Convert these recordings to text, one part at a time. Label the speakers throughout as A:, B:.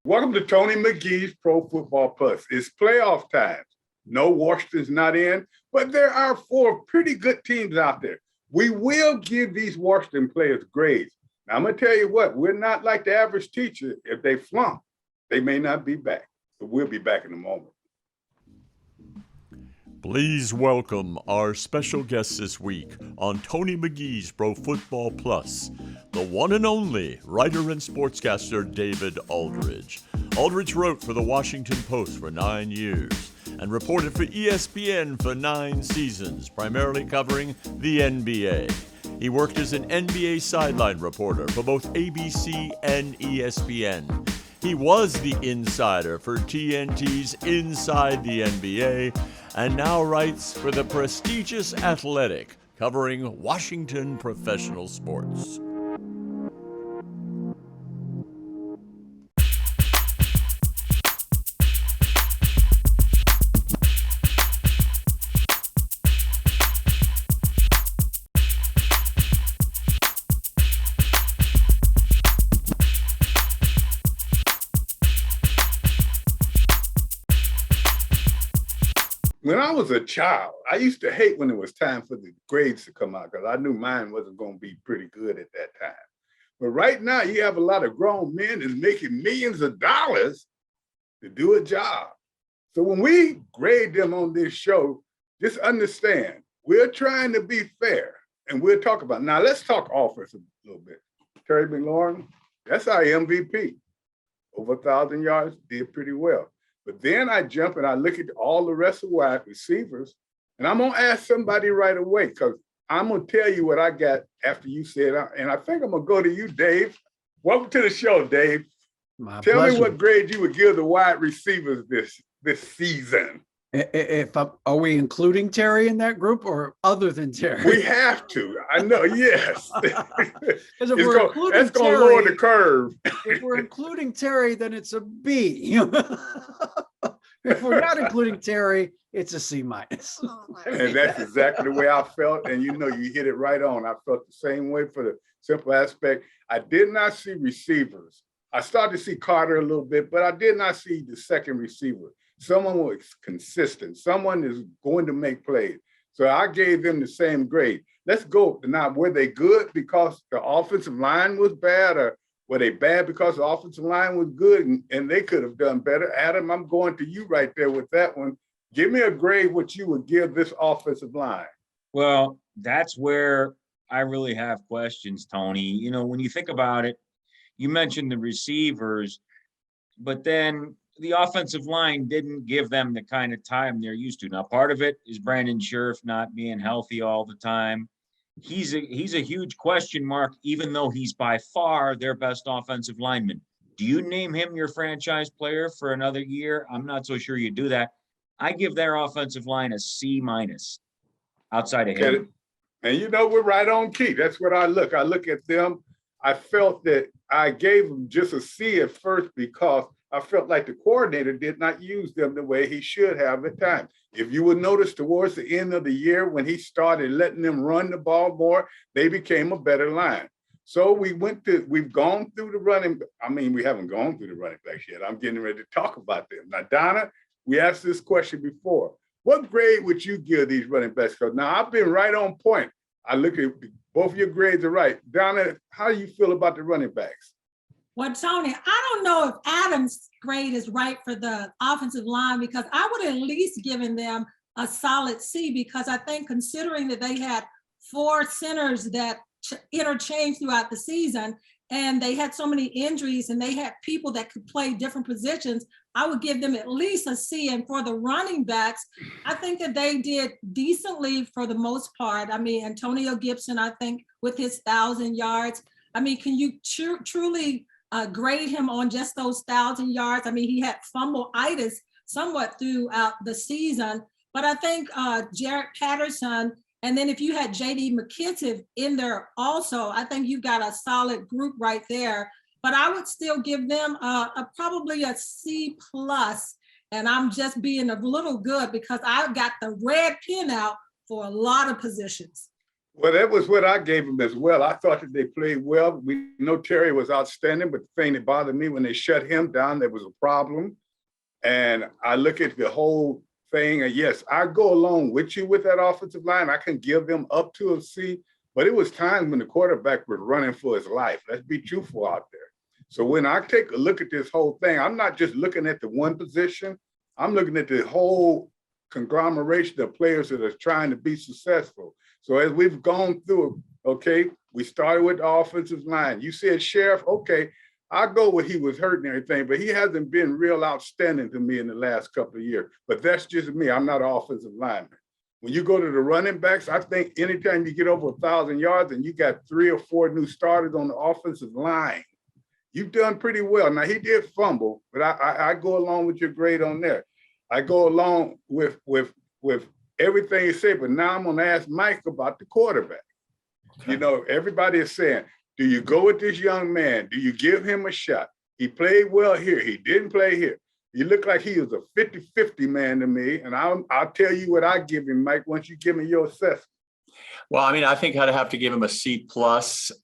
A: Welcome to Tony McGee's Pro Football Plus. It's playoff time. No, Washington's not in, but there are 4 pretty good teams out there. We will give these Washington players grades. Now, I'm going to tell you what, we're not like the average teacher. If they flunk, they may not be back, but we'll be back in a moment.
B: Please welcome our special guest this week on Tony McGee's Pro Football Plus, the one and only writer and sportscaster David Aldridge. Aldridge wrote for the Washington Post for 9 years and reported for ESPN for 9 seasons, primarily covering the NBA. He worked as an NBA sideline reporter for both ABC and ESPN. He was the insider for TNT's Inside the NBA and now writes for the prestigious Athletic, covering Washington professional sports.
A: When I was a child, I used to hate when it was time for the grades to come out because I knew mine wasn't going to be pretty good at that time. But right now, you have a lot of grown men that's making millions of dollars to do a job. So when we grade them on this show, just understand, we're trying to be fair, and we'll talk about it. Now, let's talk offense a little bit. Terry McLaurin, that's our MVP. Over 1,000 yards, did pretty well. But then I jump and I look at all the rest of wide receivers, and I'm going to ask somebody right away because I'm going to tell you what I got after you said, and I think I'm going to go to you, Dave. Welcome to the show, Dave. Tell
C: pleasure.
A: me what grade you would give the wide receivers this season.
C: Are we including Terry in that group or other than Terry?
A: We have to. I know, yes.
C: Because
A: that's going to lower the curve.
C: If we're including Terry, then it's a B. If we're not including Terry, it's a C minus.
A: And that's exactly the way I felt. And you hit it right on. I felt the same way for the simple aspect. I did not see receivers. I started to see Carter a little bit, but I did not see the second receiver. Someone was consistent. Someone is going to make plays. So I gave them the same grade. Let's go. Now, were they good because the offensive line was bad, or were they bad because the offensive line was good and they could have done better? Adam, I'm going to you right there with that one. Give me a grade what you would give this offensive line.
D: Well, that's where I really have questions, Tony. When you think about it, you mentioned the receivers, but then the offensive line didn't give them the kind of time they're used to. Now, part of it is Brandon Scherff not being healthy all the time. He's a huge question mark, even though he's by far their best offensive lineman. Do you name him your franchise player for another year? I'm not so sure you do that. I give their offensive line a C minus outside of him.
A: And we're right on key. That's what I look. I look at them. I felt that I gave them just a C at first because I felt like the coordinator did not use them the way he should have at times. If you would notice towards the end of the year when he started letting them run the ball more, they became a better line. So we've gone through the running. We haven't gone through the running backs yet. I'm getting ready to talk about them. Now, Donna, we asked this question before. What grade would you give these running backs? Because now I've been right on point. I look at both of your grades are right. Donna, how do you feel about the running backs?
E: Well, Tony, I don't know if Adam's grade is right for the offensive line because I would at least given them a solid C because I think considering that they had 4 centers that interchanged throughout the season and they had so many injuries and they had people that could play different positions, I would give them at least a C. And for the running backs, I think that they did decently for the most part. Antonio Gibson, I think with his 1,000 yards, can you truly grade him on just those 1,000 yards. I mean, he had fumble-itis somewhat throughout the season, but I think Jared Patterson, and then if you had J.D. McKissick in there also, I think you've got a solid group right there. But I would still give them probably a C+, and I'm just being a little good because I've got the red pin out for a lot of positions.
A: Well, that was what I gave them as well. I thought that they played well. We know Terry was outstanding, but the thing that bothered me when they shut him down, there was a problem. And I look at the whole thing, and yes, I go along with you with that offensive line. I can give them up to a C, but it was times when the quarterback was running for his life. Let's be truthful out there. So when I take a look at this whole thing, I'm not just looking at the one position. I'm looking at the whole conglomeration of players that are trying to be successful. So as we've gone through, okay, we started with the offensive line. You said Sheriff, okay, I'll go with he was hurt and everything, but he hasn't been real outstanding to me in the last couple of years. But that's just me. I'm not an offensive lineman. When you go to the running backs, I think anytime you get over 1,000 yards and you got 3 or 4 new starters on the offensive line, you've done pretty well. Now, he did fumble, but I go along with your grade on there. I go along with everything you say, but now I'm going to ask Mike about the quarterback. Okay. You know, everybody is saying, do you go with this young man? Do you give him a shot? He played well here. He didn't play here. He looked like he was a 50-50 man to me, and I'll tell you what I give him, Mike, once you give me your assessment.
F: Well, I mean, I think I'd have to give him a C+.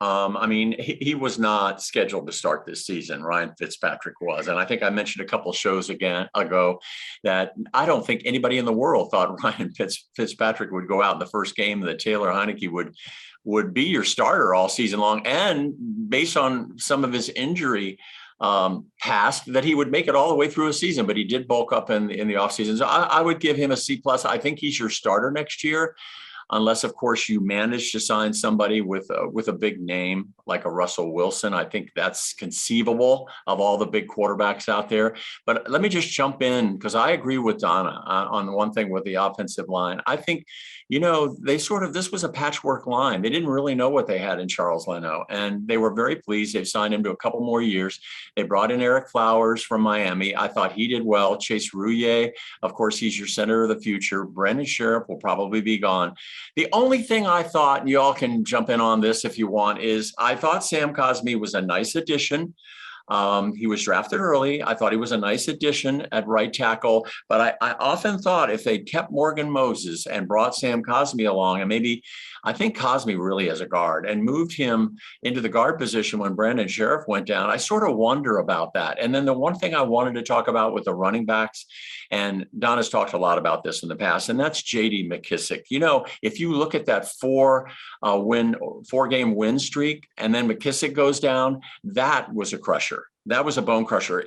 F: I mean, he was not scheduled to start this season. Ryan Fitzpatrick was. And I think I mentioned a couple of shows ago that I don't think anybody in the world thought Ryan Fitzpatrick would go out in the first game, that Taylor Heineke would be your starter all season long. And based on some of his injury past, that he would make it all the way through a season, but he did bulk up in the offseason. So I would give him a C+. I think he's your starter next year. Unless, of course, you manage to sign somebody with a big name like a Russell Wilson. I think that's conceivable of all the big quarterbacks out there. But let me just jump in, because I agree with Donna on the one thing with the offensive line. I think, you know, this was a patchwork line. They didn't really know what they had in Charles Leno, and they were very pleased. They've signed him to a couple more years. They brought in Eric Flowers from Miami. I thought he did well. Chase Rouillet, of course, he's your center of the future. Brendan Sheriff will probably be gone. The only thing I thought, and you all can jump in on this if you want, is I thought Sam Cosmi was a nice addition. He was drafted early. I thought he was a nice addition at right tackle, but I often thought if they'd kept Morgan Moses and brought Sam Cosmi along, and maybe I think Cosmi really as a guard, and moved him into the guard position when Brandon Sheriff went down, I sort of wonder about that. And then the one thing I wanted to talk about with the running backs, and Donna's talked a lot about this in the past, and that's J.D. McKissick. You know, if you look at that 4-game win streak, and then McKissick goes down, that was a crusher. That was a bone crusher.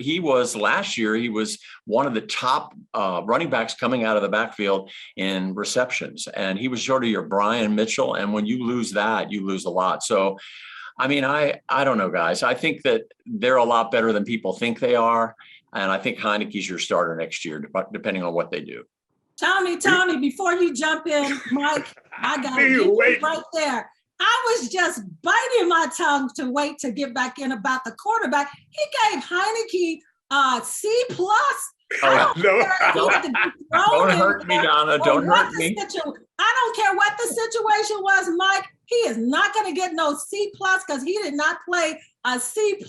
F: Last year, he was one of the top running backs coming out of the backfield in receptions. And he was sort of your Brian Mitchell. And when you lose that, you lose a lot. So, I mean, I don't know, guys. I think that they're a lot better than people think they are. And I think Heineke's your starter next year, depending on what they do.
E: Tony, before you jump in, Mike, I got you right there. I was just biting my tongue to wait to get back in about the quarterback. He gave Heineke C+.
F: Don't hurt me, Donna. Don't hurt me.
E: I don't care what the situation was, Mike. He is not going to get no C+ because he did not play a C+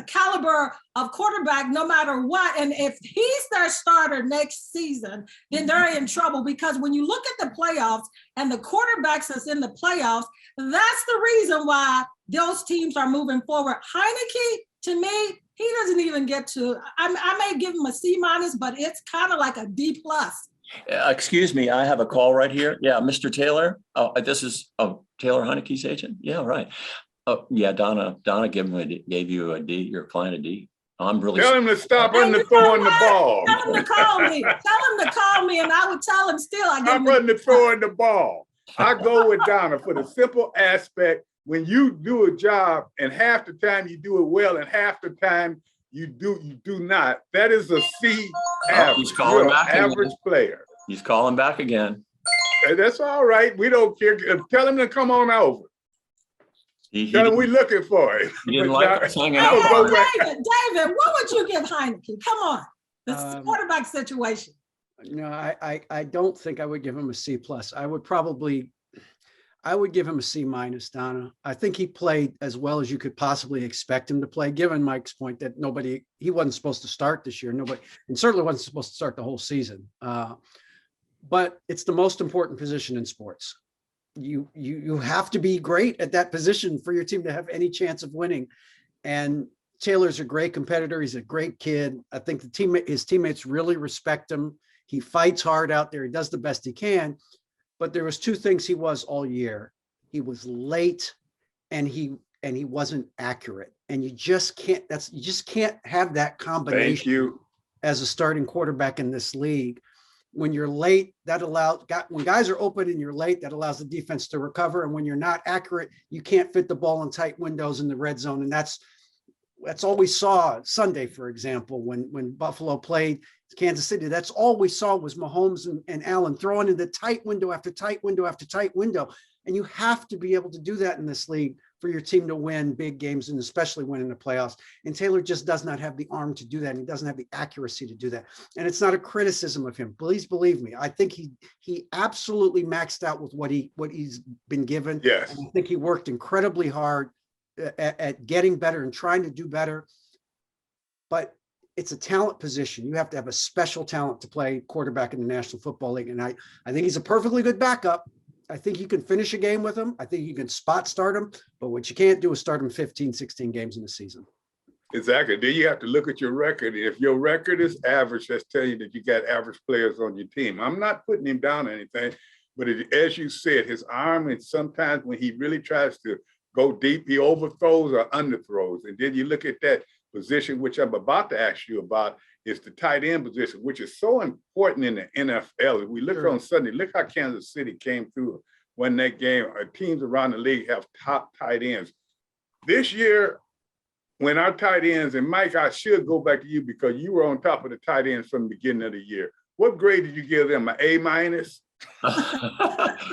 E: caliber of quarterback no matter what. And if he's their starter next season, then they're in trouble, because when you look at the playoffs and the quarterbacks that's in the playoffs, that's the reason why those teams are moving forward. Heineke, to me, he doesn't even get to, I may give him a C-, but it's kind of like a D+.
F: Excuse me, I have a call right here. Yeah, Mr. Taylor. Oh, this is Taylor Heineke's agent. Yeah, right. Oh, yeah, Donna gave you a D, your client a D. I'm really
A: tell him to stop running the throwing the ball.
E: Tell him to call me. And I would tell him still.
A: I'm running the throwing the ball. I go with Donna for the simple aspect. When you do a job and half the time you do it well and half the time you do not, that is a C average.
F: He's calling back
A: average
F: again.
A: Player.
F: He's calling back again.
A: That's all right. We don't care. Tell him to come on over. Tell him we looking for him.
F: He didn't
A: But
F: like
A: now,
F: us hanging
A: I would
F: out.
A: go back.
E: David, what would you give Heineke? Come on, this quarterback situation.
C: No, I don't think I would give him a C plus. I would give him a C minus, Donna. I think he played as well as you could possibly expect him to play, given Mike's point that he wasn't supposed to start this year. Nobody, and certainly wasn't supposed to start the whole season. But it's the most important position in sports. You have to be great at that position for your team to have any chance of winning. And Taylor's a great competitor. He's a great kid. I think his teammates really respect him. He fights hard out there. He does the best he can. But there was two things he was all year. He was late and he wasn't accurate. And you just can't have that combination.
A: Thank you.
C: As a starting quarterback in this league. When you're late, when guys are open and you're late, that allows the defense to recover. And when you're not accurate, you can't fit the ball in tight windows in the red zone. And that's all we saw Sunday, for example, when Buffalo played Kansas City. That's all we saw was Mahomes and Allen throwing in the tight window after tight window after tight window. And you have to be able to do that in this league for your team to win big games and especially win in the playoffs. And Taylor just does not have the arm to do that. And he doesn't have the accuracy to do that. And it's not a criticism of him. Please believe me. I think he absolutely maxed out with what he's been given.
A: Yes.
C: And I think he worked incredibly hard at getting better and trying to do better. But it's a talent position. You have to have a special talent to play quarterback in the National Football League. And I think he's a perfectly good backup. I think you can finish a game with him. I think you can spot start him, but what you can't do is start him 15, 16 games in the season.
A: Exactly. Then you have to look at your record. If your record is average, that's telling you that you got average players on your team. I'm not putting him down or anything, but as you said, his arm, and sometimes when he really tries to go deep, he overthrows or underthrows. And then you look at that position, which I'm about to ask you about, is the tight end position, which is so important in the NFL. If we look on Sunday, look how Kansas City came through when that game. Teams around the league have top tight ends. This year, when our tight ends, and Mike, I should go back to you because you were on top of the tight ends from the beginning of the year. What grade did you give them? An A minus?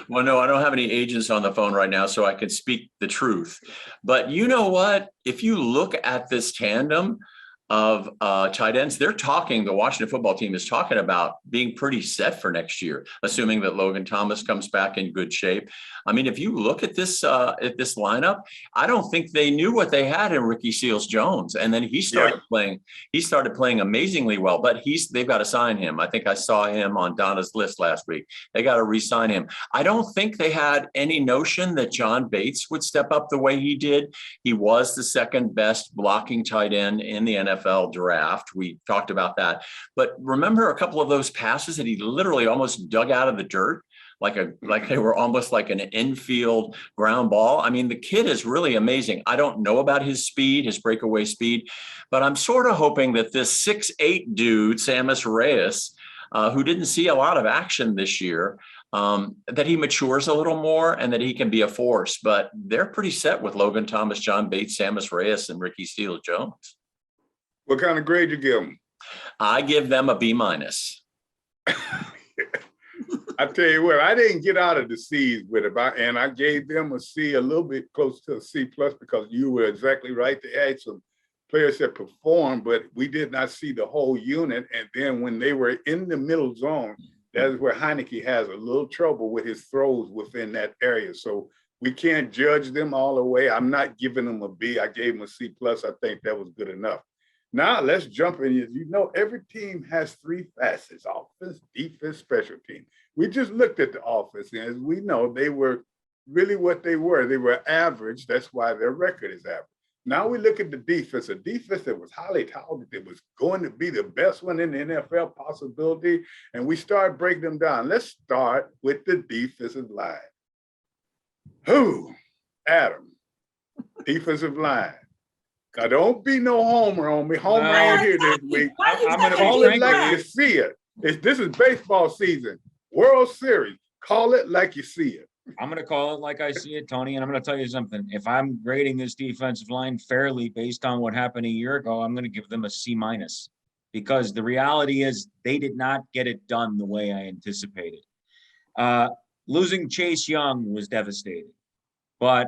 F: Well, no, I don't have any agents on the phone right now, so I can speak the truth. But you know what? If you look at this tandem of tight ends, the Washington football team is talking about being pretty set for next year, assuming that Logan Thomas comes back in good shape. I mean, if you look at this lineup, I don't think they knew what they had in Ricky Seals-Jones. And then he started playing amazingly well, but they've got to sign him. I think I saw him on Donna's list last week. They got to re-sign him. I don't think they had any notion that John Bates would step up the way he did. He was the second best blocking tight end in the NFL draft. We talked about that. But remember a couple of those passes that he literally almost dug out of the dirt? Like they were almost like an infield ground ball. I mean, the kid is really amazing. I don't know about his speed, his breakaway speed, but I'm sort of hoping that this 6'8" dude, Sammis Reyes, who didn't see a lot of action this year, that he matures a little more and that he can be a force. But they're pretty set with Logan Thomas, John Bates, Sammis Reyes, and Ricky Seals-Jones.
A: What kind of grade you give them?
F: I give them a B minus.
A: I tell you what, I didn't get out of the C's with it, and I gave them a C, a little bit close to a C plus, because you were exactly right. They had some players that performed, but we did not see the whole unit. And then when they were in the middle zone, that is where Heineke has a little trouble with his throws within that area. So we can't judge them all the way. I'm not giving them a B. I gave them a C plus. I think that was good enough. Now let's jump in. You know, every team has three facets: offense, defense, special team. We just looked at the offense, and as we know, they were really what they were. They were average. That's why their record is average. Now we look at the defense, a defense that was highly touted, that was going to be the best one in the NFL possibility, and we start breaking them down. Let's start with the defensive line. Adam, defensive line. Now, don't be no homer on me. Homer on here this week.
D: I'm going to
A: Call
D: be
A: it like you see it. This is baseball season. World Series. Call it like you see it.
D: I'm going to call it like I see it, Tony. And I'm going to tell you something. If I'm grading this defensive line fairly based on what happened a year ago, I'm going to give them a C minus, because the reality is they did not get it done the way I anticipated. Losing Chase Young was devastating, but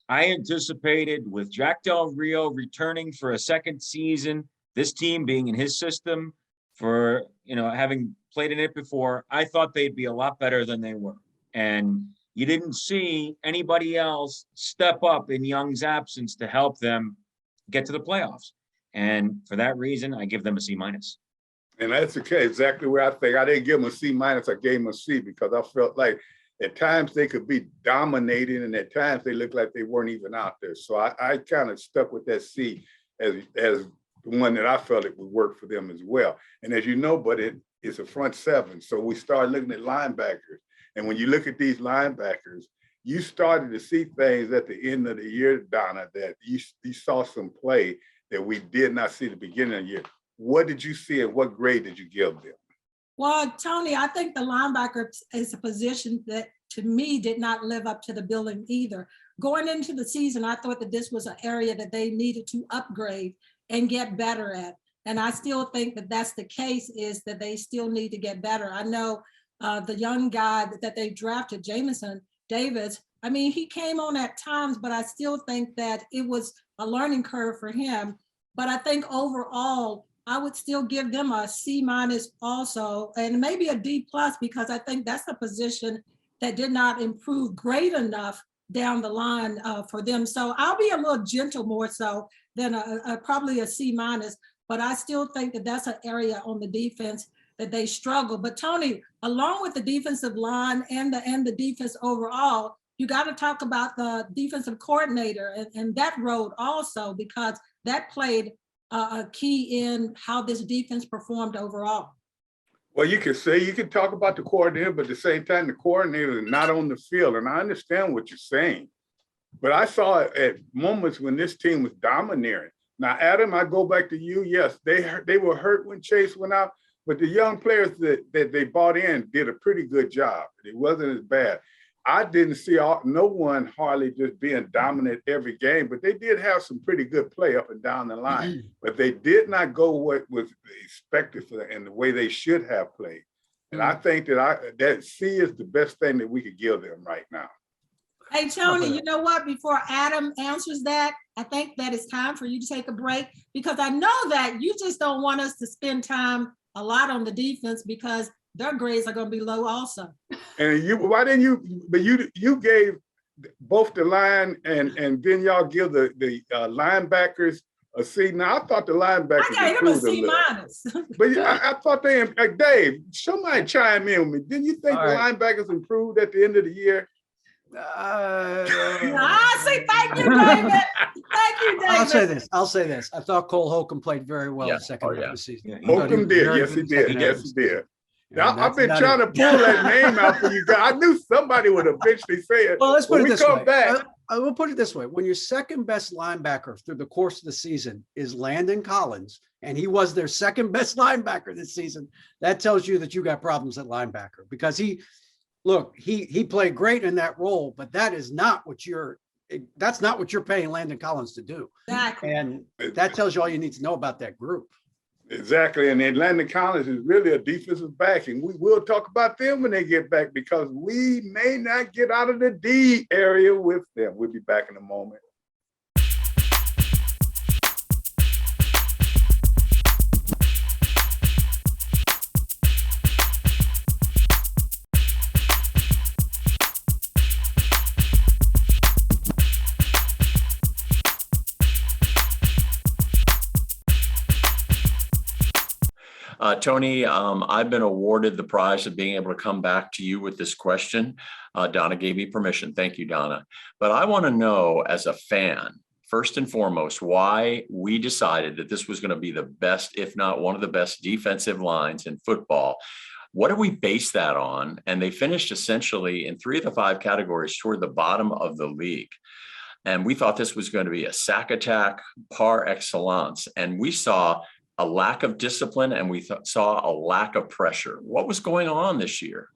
D: I anticipated with Jack Del Rio returning for a second season, this team being in his system for, having played in it before, I thought they'd be a lot better than they were. And you didn't see anybody else step up in Young's absence to help them get to the playoffs. And for that reason, I give them a C-.
A: And that's okay, exactly where I think. I didn't give them a C-, I gave them a C because I felt like at times they could be dominating and at times they looked like they weren't even out there. So I kind of stuck with that C as the one that I felt it would work for them as well. And as you know, but it's a front seven. So we started looking at linebackers. And when you look at these linebackers, you started to see things at the end of the year, Donna, that you saw some play that we did not see at the beginning of the year. What did you see and what grade did you give them?
E: Well, Tony, I think the linebacker is a position that to me did not live up to the billing either. Going into the season, I thought that this was an area that they needed to upgrade and get better at. And I still think that that's the case, is that they still need to get better. I know the young guy that they drafted, Jamison Davis, I mean, he came on at times, but I still think that it was a learning curve for him. But I think overall, I would still give them a C- also, and maybe a D+, because I think that's a position that did not improve great enough down the line for them. So I'll be a little gentle more so than probably a C-, but I still think that that's an area on the defense that they struggle. But Tony, along with the defensive line and the defense overall, you got to talk about the defensive coordinator and that road also, because that played a key in how this defense performed overall.
A: Well, you can talk about the coordinator, but at the same time, the coordinator is not on the field. And I understand what you're saying, but I saw it at moments when this team was domineering. Now, Adam, I go back to you. Yes, they were hurt when Chase went out, but the young players that they brought in did a pretty good job. It wasn't as bad. I didn't see no one hardly just being dominant every game, but they did have some pretty good play up and down the line. But they did not go what was expected for them and the way they should have played. And I think that C is the best thing that we could give them right now.
E: Hey, Tony, you know what? Before Adam answers that, I think that it's time for you to take a break, because I know that you just don't want us to spend time a lot on the defense because their grades are going to be low also.
A: And why didn't you? But you gave both the line and then y'all give the linebackers a C. Now I thought the linebackers
E: I gave them a C-.
A: But I thought they Dave. Somebody chime in with me. Didn't you think the linebackers improved at the end of the year?
E: I say thank you, David. Thank you, David.
C: I'll say this. I thought Cole Holcomb played very well the second half of the season.
A: Yeah, Holcomb did. Yes, he did. Yes, he did. Now, I've been trying to pull that name out for you guys. I knew somebody would eventually say it.
C: Well, let's put it this way.
A: Back,
C: I will put it this way. When your second best linebacker through the course of the season is Landon Collins, and he was their second best linebacker this season, that tells you that you got problems at linebacker, because he played great in that role, but that's not what you're paying Landon Collins to do.
E: Exactly.
C: And that tells you all you need to know about that group.
A: Exactly. And Landon Collins is really a defensive back. And we will talk about them when they get back, because we may not get out of the D area with them. We'll be back in a moment.
F: Tony, I've been awarded the prize of being able to come back to you with this question. Donna gave me permission. Thank you, Donna. But I want to know, as a fan, first and foremost, why we decided that this was going to be the best, if not one of the best defensive lines in football. What do we base that on? And they finished essentially in 3 of the 5 categories toward the bottom of the league. And we thought this was going to be a sack attack par excellence. And we saw a lack of discipline, and we saw a lack of pressure. What was going on this year?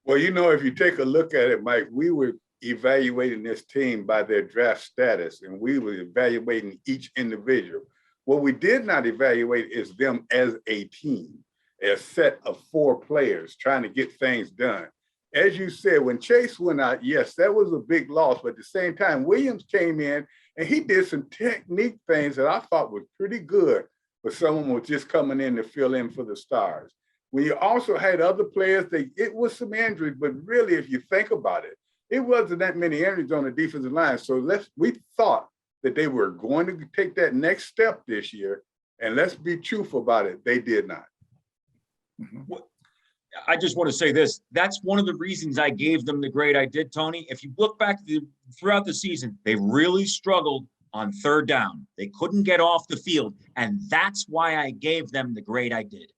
A: Well, if you take a look at it, Mike, we were evaluating this team by their draft status, and we were evaluating each individual. What we did not evaluate is them as a team, a set of 4 players trying to get things done. as you said, when Chase went out, yes, that was a big loss. But at the same time, Williams came in and he did some technique things that I thought was pretty good for someone who was just coming in to fill in for the Stars. When you also had other players, it was some injuries, but really, if you think about it, it wasn't that many injuries on the defensive line. So we thought that they were going to take that next step this year. And let's be truthful about it. They did not.
D: Well, I just want to say this. That's one of the reasons I gave them the grade I did, Tony. If you look back throughout the season, they really struggled on third down. They couldn't get off the field. And that's why I gave them the grade I did.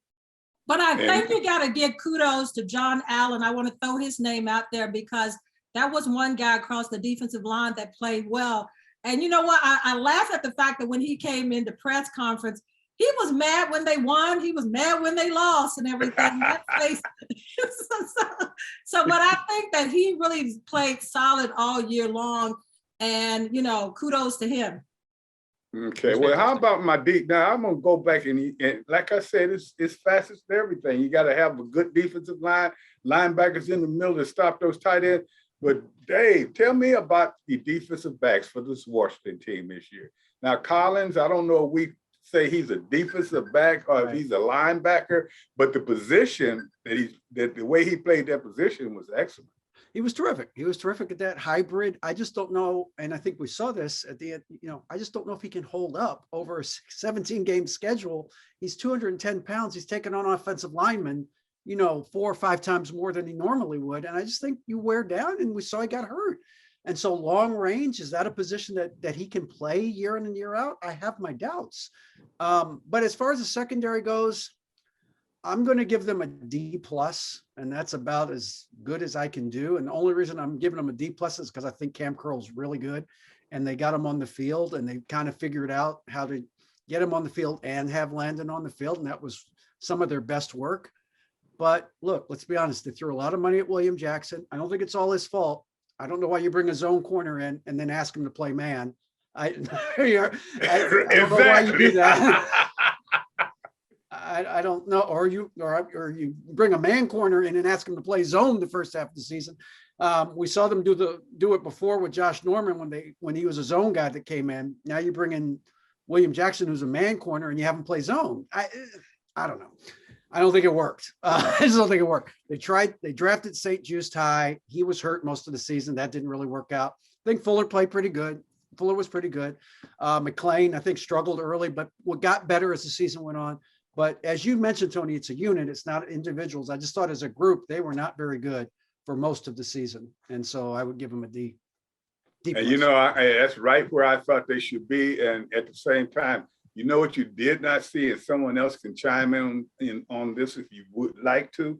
E: But I think you got to give kudos to John Allen. I want to throw his name out there because that was one guy across the defensive line that played well. And you know what? I laugh at the fact that when he came into press conference, he was mad when they won. He was mad when they lost and everything. So, but I think that he really played solid all year long. And, you know, kudos to him.
A: Okay, well, how about my deep? Now, I'm going to go back and like I said, it's facets to everything. You got to have a good defensive line, linebackers in the middle to stop those tight ends. But Dave, tell me about the defensive backs for this Washington team this year. Now, Collins, I don't know if we say he's a defensive back or if he's a linebacker, but the position that the way he played that position was excellent.
C: He was terrific. He was terrific at that hybrid. I just don't know. And I think we saw this at the end, you know, I just don't know if he can hold up over a 17-game schedule. He's 210 pounds. He's taken on offensive linemen, you know, 4 or 5 times more than he normally would. And I just think you wear down, and we saw he got hurt. And so long range, is that a position that he can play year in and year out? I have my doubts. But as far as the secondary goes, I'm going to give them a D+, and that's about as good as I can do. And the only reason I'm giving them a D+ is because I think Cam Curl's really good, and they got him on the field, and they kind of figured out how to get him on the field and have Landon on the field, and that was some of their best work. But look, let's be honest, they threw a lot of money at William Jackson. I don't think it's all his fault. I don't know why you bring a zone corner in and then ask him to play man. I don't know why you do that. I don't know, or you bring a man corner in and ask him to play zone the first half of the season. We saw them do it before with Josh Norman when he was a zone guy that came in. Now you bring in William Jackson, who's a man corner, and you have him play zone. I don't know. I don't think it worked. I just don't think it worked. They drafted St. Just High. He was hurt most of the season. That didn't really work out. I think Fuller played pretty good. Fuller was pretty good. McLean, I think, struggled early, but what got better as the season went on. But as you mentioned, Tony, it's a unit. It's not individuals. I just thought as a group, they were not very good for most of the season. And so I would give them a D.
A: And you know, that's right where I thought they should be. And at the same time, you know what you did not see, and someone else can chime in on this if you would like to.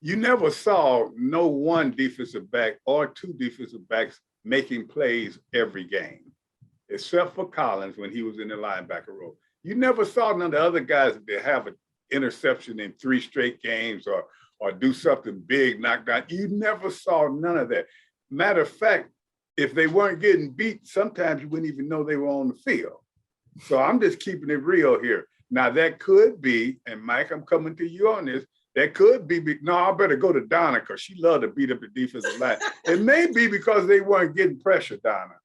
A: You never saw no one defensive back or 2 defensive backs making plays every game, except for Collins when he was in the linebacker role. You never saw none of the other guys that have an interception in 3 straight games or do something big, knocked out. You never saw none of that. Matter of fact, if they weren't getting beat, sometimes you wouldn't even know they were on the field. So I'm just keeping it real here. Now that could be, and Mike, I'm coming to you on this, that could be, no, I better go to Donna because she loved to beat up the defensive line. It may be because they weren't getting pressure, Donna.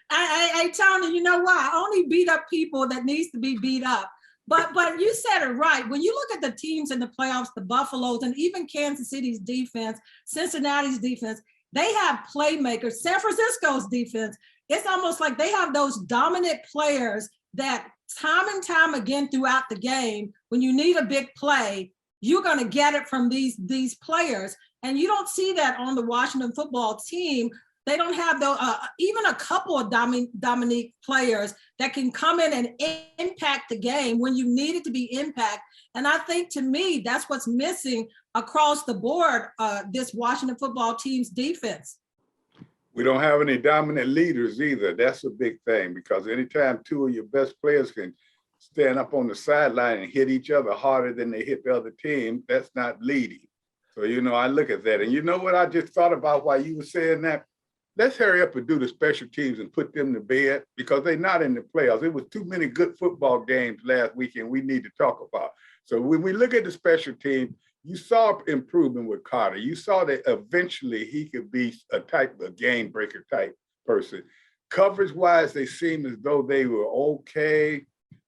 E: I Tony, you know what? I only beat up people that needs to be beat up. But you said it right. When you look at the teams in the playoffs, the Buffaloes, and even Kansas City's defense, Cincinnati's defense, they have playmakers. San Francisco's defense, it's almost like they have those dominant players that time and time again throughout the game, when you need a big play, you're going to get it from these players. And you don't see that on the Washington football team. They don't have even a couple of Dominique players that can come in and impact the game when you need it to be impact. And I think, to me, that's what's missing across the board, this Washington football team's defense.
A: We don't have any dominant leaders either. That's a big thing, because anytime 2 of your best players can stand up on the sideline and hit each other harder than they hit the other team, that's not leading. So, you know, I look at that. And you know what I just thought about while you were saying that? Let's hurry up and do the special teams and put them to bed, because they're not in the playoffs. It was too many good football games last weekend we need to talk about. So when we look at the special team, You saw improvement with Carter. You saw that eventually he could be a game breaker type person. Coverage wise, they seem as though they were okay,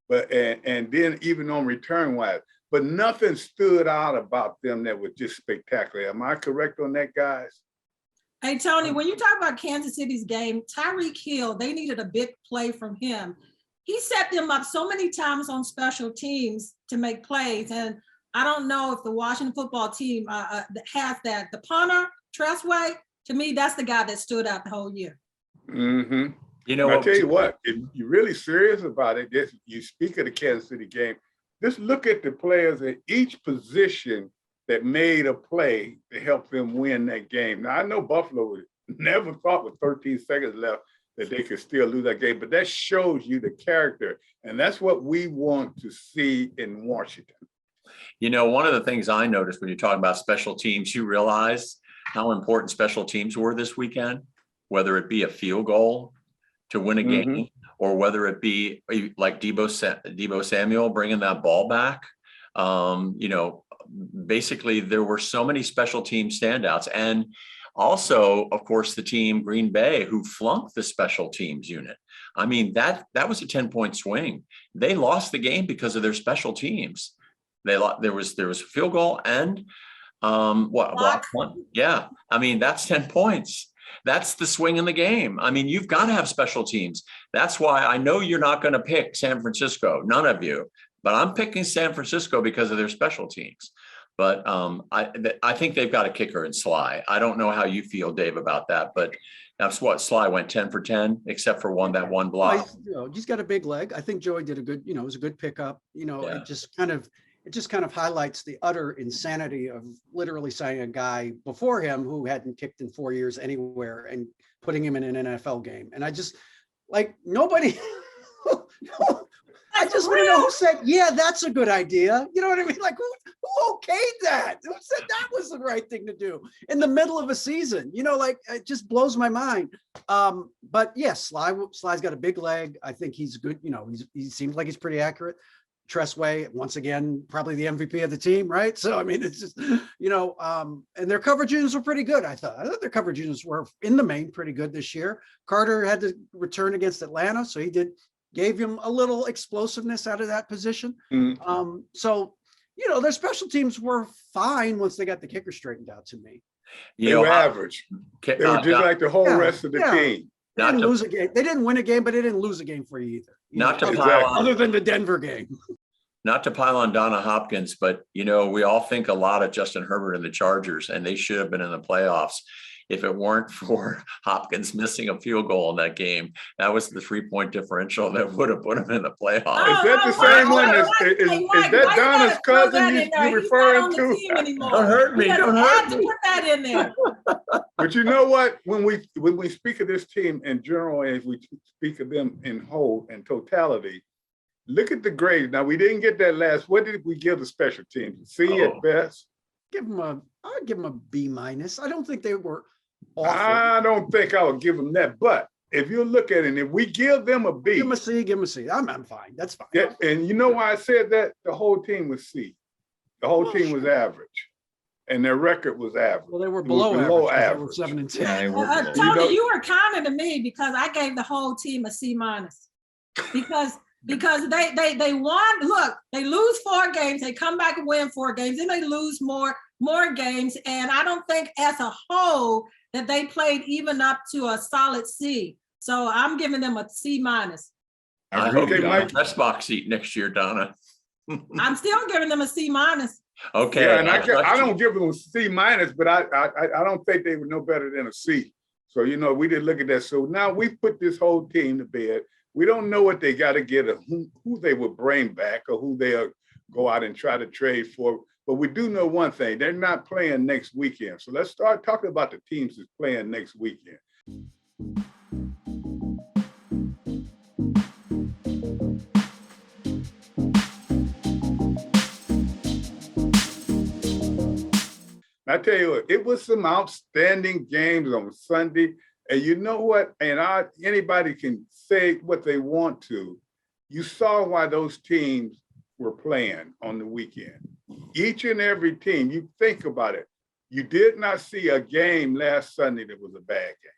A: but and then even on return wise, but nothing stood out about them that was just spectacular. Am I correct on that, guys?
E: Hey, Tony, when you talk about Kansas City's game, Tyreek Hill, they needed a big play from him. He set them up so many times on special teams to make plays. And I don't know if the Washington football team has that. The punter, Tressway, to me, that's the guy that stood out the whole year.
A: Mm-hmm.
F: You know,
A: I'll tell you what, if you're really serious about it, you speak of the Kansas City game, just look at the players at each position that made a play to help them win that game. Now, I know Buffalo never thought with 13 seconds left that they could still lose that game, but that shows you the character. And that's what we want to see in Washington.
F: You know, one of the things I noticed when you're talking about special teams, you realize how important special teams were this weekend, whether it be a field goal to win a game, or whether it be like Deebo Samuel bringing that ball back. You know, basically there were so many special team standouts. And also, of course, the team Green Bay, who flunked the special teams unit. I mean, that was a 10-point swing. They lost the game because of their special teams. There was a field goal and block one. Yeah, I mean, that's 10 points. That's the swing in the game. I mean, you've got to have special teams. That's why I know you're not going to pick San Francisco, none of you, but I'm picking San Francisco because of their special teams. But I think they've got a kicker in Sly. I don't know how you feel, Dave, about that, but that's what Sly went 10 for 10, except for that one block.
C: He's got a big leg. I think Joey did it was a good pickup. It just kind of highlights the utter insanity of literally signing a guy before him who hadn't kicked in 4 years anywhere and putting him in an NFL game. And I just nobody. I just want to know who said, yeah, that's a good idea. You know what I mean? Like, who okayed that? Who said that was the right thing to do in the middle of a season? It just blows my mind. But yes, Sly's got a big leg. I think he's good. He seems like he's pretty accurate. Tressway, once again, probably the MVP of the team, right? So, I mean, it's just, and their coverage units were pretty good, I thought their coverage units were, in the main, pretty good this year. Carter had to return against Atlanta, so gave him a little explosiveness out of that position. So, their special teams were fine once they got the kicker straightened out to me.
A: They were average. They were just like the whole rest of the team.
C: They didn't lose a game. They didn't win a game, but they didn't lose a game for you either. Other than the Denver game.
F: Not to pile on Donna Hopkins, but we all think a lot of Justin Herbert and the Chargers, and they should have been in the playoffs. If it weren't for Hopkins missing a field goal in that game, that was the 3-point differential that would have put him in the playoffs.
A: Is that the same one? Is that Donna's cousin you referring to?
F: Don't hurt me. Don't hurt me.
E: Put that in there.
A: But you know what? When we speak of this team in general, as we speak of them in whole and totality, look at the grades. Now, we didn't get that last. What did we give the special teams? C at best?
C: I'd give them a B-. I don't think they were awful.
A: I don't think I would give them that. But if you look at it, if we give them a B.
C: Give them a C. I'm fine. That's fine.
A: Yeah, and you know why I said that? The whole team was C. The whole team was average. And their record was average.
C: Well, they were below average. They were 7 and 10.
D: Yeah, they were
E: Tony, you were kind to me because I gave the whole team a C-. Because they won. Look, they lose 4 games, they come back and win 4 games, then they lose more games. And I don't think as a whole that they played even up to a solid C. So I'm giving them a C-.
F: I hope you got a press box seat next year, Donna.
E: I'm still giving them a C-.
F: Okay.
A: Yeah, and I don't give them a C-, but I don't think they would know better than a C. So, we didn't look at that. So now we put this whole team to bed. We don't know what they got to get, or who they would bring back, or who they'll go out and try to trade for. But we do know one thing: they're not playing next weekend. So let's start talking about the teams that's playing next weekend. I tell you what, it was some outstanding games on Sunday. And you know what? And anybody can say what they want to. You saw why those teams were playing on the weekend. each and every team, you think about it, you did not see a game last Sunday that was a bad game.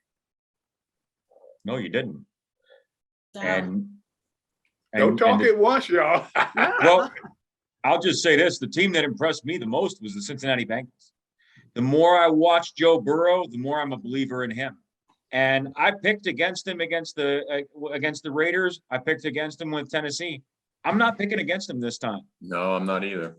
D: No, you didn't.
E: Damn.
A: Don't talk at once, y'all.
D: Well, I'll just say this. The team that impressed me the most was the Cincinnati Bengals. The more I watch Joe Burrow, the more I'm a believer in him. And I picked against him against the Raiders. I picked against him with Tennessee. I'm not picking against him this time.
F: No, I'm not either.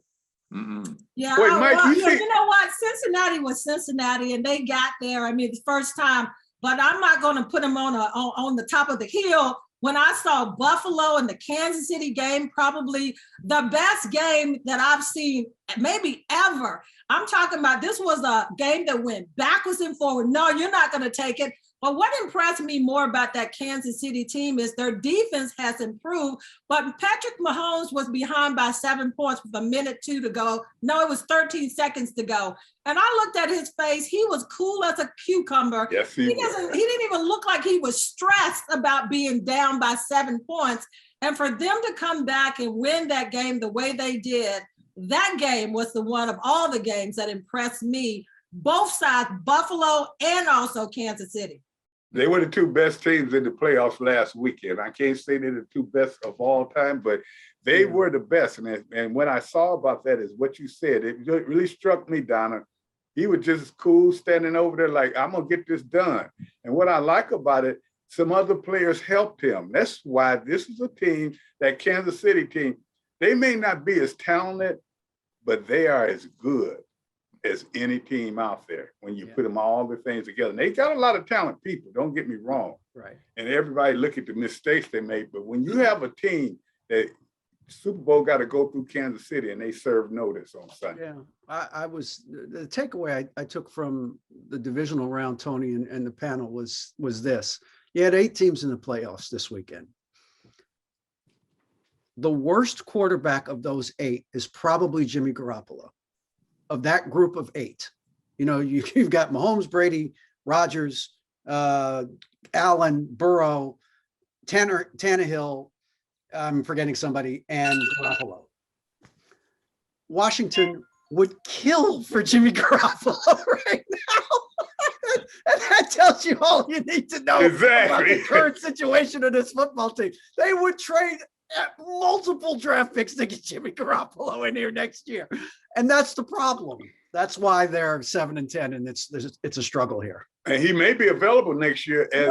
F: Mm-mm.
E: Yeah,
A: Wait, Mike,
E: you know what? Cincinnati was Cincinnati, and they got there. I mean, the first time, but I'm not going to put them on the top of the hill. When I saw Buffalo and the Kansas City game, probably the best game that I've seen, maybe ever. I'm talking about this was a game that went backwards and forward. No, you're not going to take it. But what impressed me more about that Kansas City team is their defense has improved. But Patrick Mahomes was behind by 7 points with 1:02 to go. No, it was 13 seconds to go. And I looked at his face. He was cool as a cucumber.
A: Yes,
E: He didn't even look like he was stressed about being down by 7 points. And for them to come back and win that game the way they did, that game was the one of all the games that impressed me, both sides, Buffalo and also Kansas City.
A: They were the two best teams in the playoffs last weekend. I can't say they're the two best of all time, but they were the best. And when I saw about that is what you said. It really struck me, Donna. He was just cool standing over there like, I'm going to get this done. And what I like about it, some other players helped him. That's why this is a team, that Kansas City team, they may not be as talented, but they are as good as any team out there when you put them all the things together. And they got a lot of talented people, don't get me wrong.
C: Right.
A: And everybody look at the mistakes they made. But when you have a team that Super Bowl got to go through Kansas City and they serve notice on Sunday.
C: Yeah, I was the takeaway I took from the divisional round, Tony, and the panel was this. You had 8 teams in the playoffs this weekend. The worst quarterback of those 8 is probably Jimmy Garoppolo. Of that group of 8, you know, you've got Mahomes, Brady, Rodgers, Allen, Burrow, Tannehill, I'm forgetting somebody, and Garoppolo. Washington would kill for Jimmy Garoppolo right now. And that tells you all you need to know about the current situation of this football team. They would trade multiple draft picks to get Jimmy Garoppolo in here next year. And that's the problem. That's why they're 7-10, and it's a struggle here.
A: And he may be available next year. As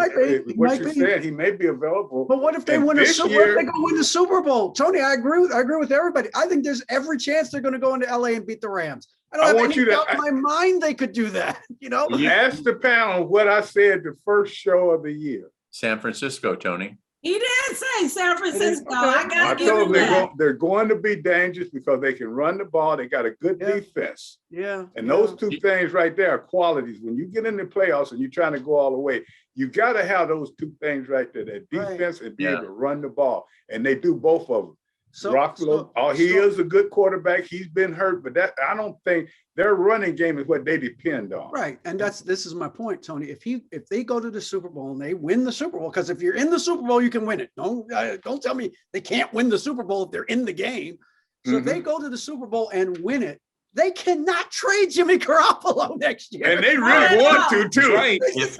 A: what you said, he may be available.
C: But what if they win a Super Bowl? They go win the Super Bowl. Tony, I agree with everybody. I think there's every chance they're going to go into LA and beat the Rams. I don't have any doubt in my mind they could do that. You know,
A: ask the panel what I said the first show of the year.
F: San Francisco, Tony.
E: He did say San Francisco. I
A: told them they're going to be dangerous because they can run the ball. They got a good defense.
C: Yeah.
A: And those two things right there are qualities. When you get in the playoffs and you're trying to go all the way, you got to have those two things right there, that defense and be able to run the ball. And they do both of them. He is a good quarterback. He's been hurt, but I don't think their running game is what they depend on.
C: Right, and this is my point, Tony. If they go to the Super Bowl and they win the Super Bowl, because if you're in the Super Bowl, you can win it. Don't tell me they can't win the Super Bowl if they're in the game. So if they go to the Super Bowl and win it, they cannot trade Jimmy Garoppolo next year.
A: And they really want to too.
D: Right.
F: If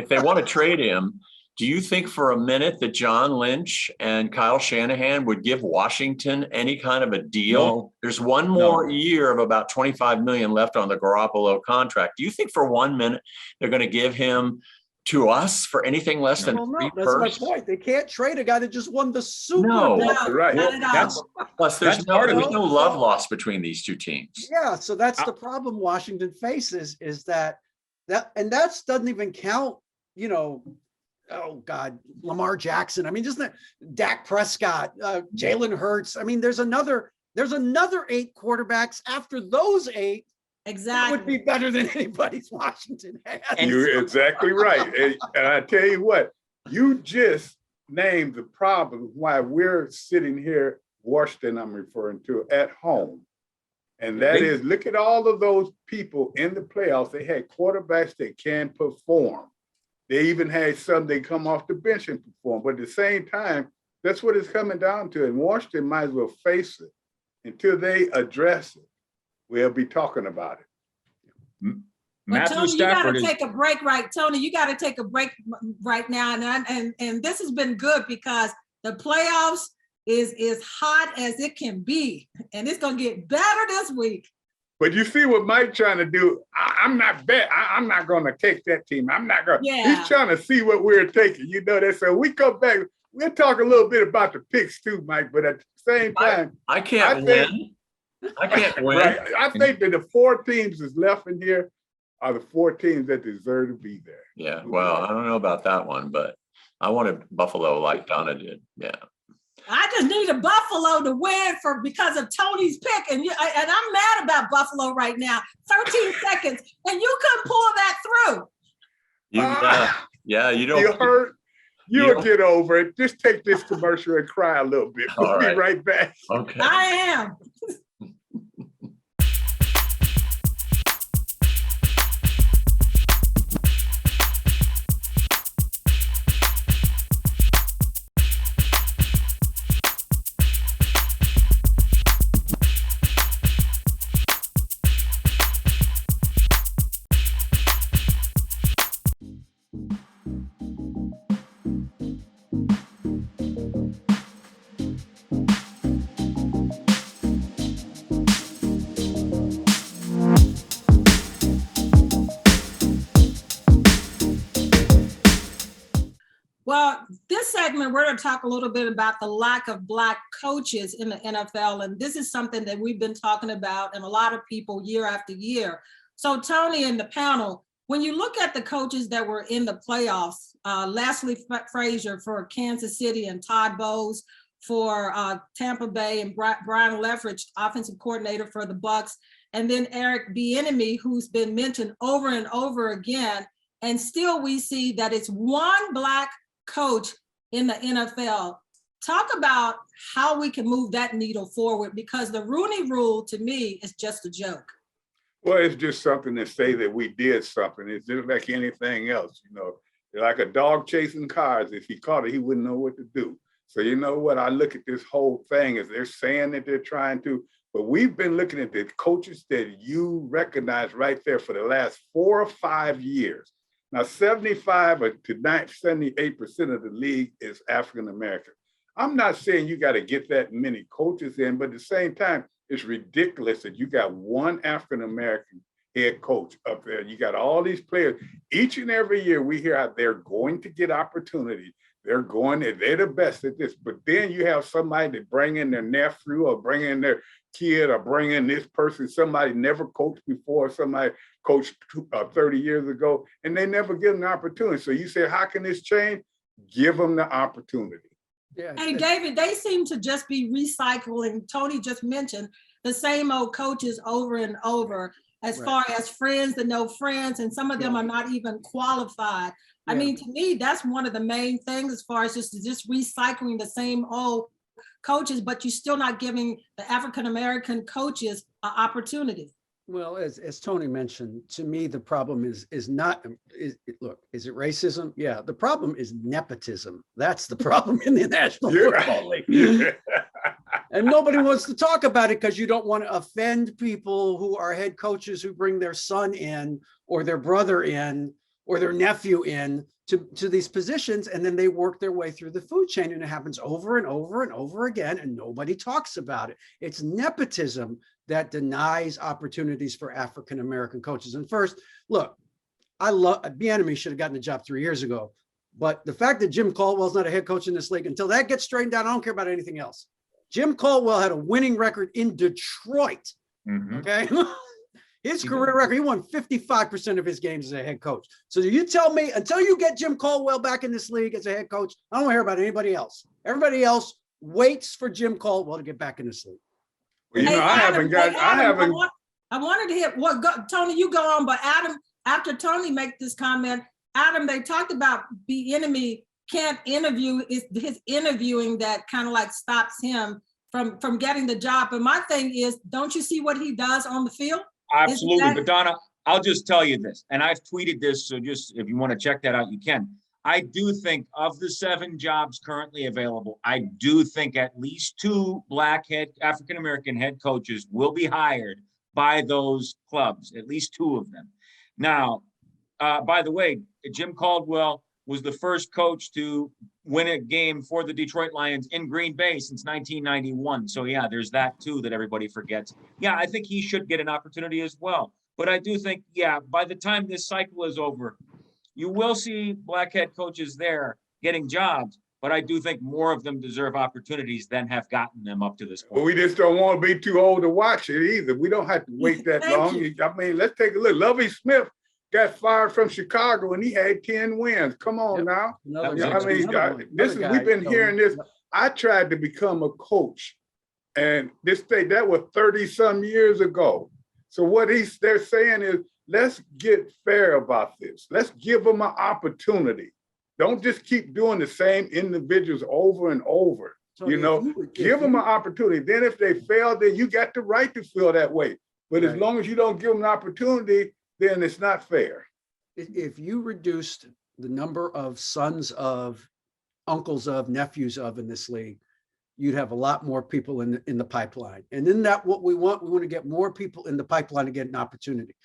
F: they want to trade him, do you think for a minute that John Lynch and Kyle Shanahan would give Washington any kind of a deal?
D: No.
F: There's one more year of about $25 million left on the Garoppolo contract. Do you think for 1 minute they're going to give him to us for anything less than three
C: firsts? That's my point. They can't trade a guy that just won the Super Bowl.
A: Right.
F: Plus, there's no love lost between these two teams.
C: Yeah, so that's the problem Washington faces is that doesn't even count, you know, oh God, Lamar Jackson. I mean, just Dak Prescott, Jalen Hurts. I mean, there's another 8 quarterbacks after those 8.
E: Exactly.
C: Would be better than anybody's Washington has.
A: You're exactly right. And I tell you what, you just named the problem why we're sitting here, Washington, I'm referring to, at home. And that is, look at all of those people in the playoffs. They had quarterbacks that can perform. They even had some they come off the bench and perform. But at the same time, that's what it's coming down to. And Washington might as well face it. until they address it, we'll be talking about it.
E: But
D: Matthew
E: Tony, you got
D: Stafford
E: to
D: is,
E: take a break, right? Tony, you got to take a break right now, and this has been good because the playoffs is hot as it can be, and it's gonna get better this week.
A: But you see what Mike trying to do. I'm not going to take that team. I'm not going.
E: Yeah.
A: He's trying to see what we're taking. You know that. So we come back. We'll talk a little bit about the picks too, Mike. But at the same time,
F: I can't win. I can't win.
A: right, I think that the 4 teams that's left in here are the 4 teams that deserve to be there.
F: Yeah, well, I don't know about that one, but I wanted Buffalo like Donna did. Yeah.
E: I just need a Buffalo to win because of Tony's pick, and I'm mad about Buffalo right now. 13 seconds, and you couldn't pull that through.
F: Yeah, you don't.
A: You hurt. You'll get over it. Just take this commercial and cry a little bit. We'll be right back.
F: Okay.
E: I am. Well, this segment, we're going to talk a little bit about the lack of Black coaches in the NFL. And this is something that we've been talking about and a lot of people year after year. So Tony and the panel, when you look at the coaches that were in the playoffs, Leslie Frazier for Kansas City and Todd Bowles for Tampa Bay and Brian Leftwich, offensive coordinator for the Bucs, and then Eric Bieniemy, who's been mentioned over and over again. And still we see that it's one Black coach in the NFL. Talk about how we can move that needle forward, because the Rooney Rule to me is just a joke.
A: Well, it's just something to say that we did something. It's just like anything else, you know, like a dog chasing cars. If he caught it, he wouldn't know what to do. So you know what? I look at this whole thing as they're saying that they're trying to, but we've been looking at the coaches that you recognize right there for the last 4 or 5 years. Now, 75 to 78% of the league is African-American. I'm not saying you got to get that many coaches in, but at the same time, it's ridiculous that you got one African-American head coach up there. You got all these players. Each and every year we hear how they're going to get opportunity. They're the best at this. But then you have somebody that bring in their nephew or bring in their kid or bring in this person, somebody never coached before, somebody coached 30 years ago, and they never give them the opportunity. So you say, how can this change? Give them the opportunity.
C: Yeah.
E: Hey, David, they seem to just be recycling. Tony just mentioned the same old coaches over and over, as far as friends that know friends, and some of them are not even qualified. I mean, to me, that's one of the main things as far as just recycling the same old coaches, but you're still not giving the African-American coaches an opportunity.
C: Well, as Tony mentioned, to me, the problem is it racism? Yeah, the problem is nepotism. That's the problem in the National Football League. And nobody wants to talk about it because you don't want to offend people who are head coaches who bring their son in or their brother in or their nephew in to these positions, and then they work their way through the food chain, and it happens over and over and over again, and nobody talks about it. It's nepotism that denies opportunities for African-American coaches. And first, look, I love Bieniemy should have gotten the job 3 years ago, but the fact that Jim Caldwell's not a head coach in this league, until that gets straightened out, I don't care about anything else. Jim Caldwell had a winning record in Detroit. Okay. His career record, he won 55% of his games as a head coach. So you tell me, until you get Jim Caldwell back in this league as a head coach, I don't want to hear about anybody else. Everybody else waits for Jim Caldwell to get back in this league.
A: Well, you know, I
E: wanted to hear Tony, you go on, but Adam, after Tony make this comment, Adam, they talked about Bieniemy can't interview, is his interviewing that kind of like stops him from getting the job. But my thing is, don't you see what he does on the field?
D: Absolutely. But Donna, I'll just tell you this, and I've tweeted this, so just if you want to check that out, you can. I do think of the 7 jobs currently available, I do think at least 2 African-American head coaches will be hired by those clubs, at least 2 of them. Now, by the way, Jim Caldwell was the first coach to win a game for the Detroit Lions in Green Bay since 1991. So yeah, there's that too that everybody forgets. Yeah, I think he should get an opportunity as well. But I do think, yeah, by the time this cycle is over, you will see black head coaches there getting jobs, but I do think more of them deserve opportunities than have gotten them up to this
A: But
D: point.
A: we just don't want to be too old to watch it either. We don't have to wait that
E: Thank
A: long.
E: you.
A: I mean, let's take a look. Lovie Smith got fired from Chicago and he had 10 wins. Come on
C: Yep.
A: now.
C: Another
D: was
A: You know,
C: guy-
A: I mean,
C: another one,
A: this is,
C: another
A: we've been
C: guy,
A: hearing
C: Tony.
A: this. I tried to become a coach and that was 30 some years ago. So what they're saying is, let's get fair about this. Let's give them an opportunity. Don't just keep doing the same individuals over and over.
C: Tony,
A: You
C: if
A: know,
C: would- if
A: give them
C: you-
A: an opportunity. Then if they fail, then you got the right to feel that way. But as
C: Right.
A: long as you don't give them an opportunity, then it's not fair.
C: If you reduced the number of sons of, uncles of, nephews of in this league, you'd have a lot more people in the pipeline. And then what we want to get more people in the pipeline to get an opportunity.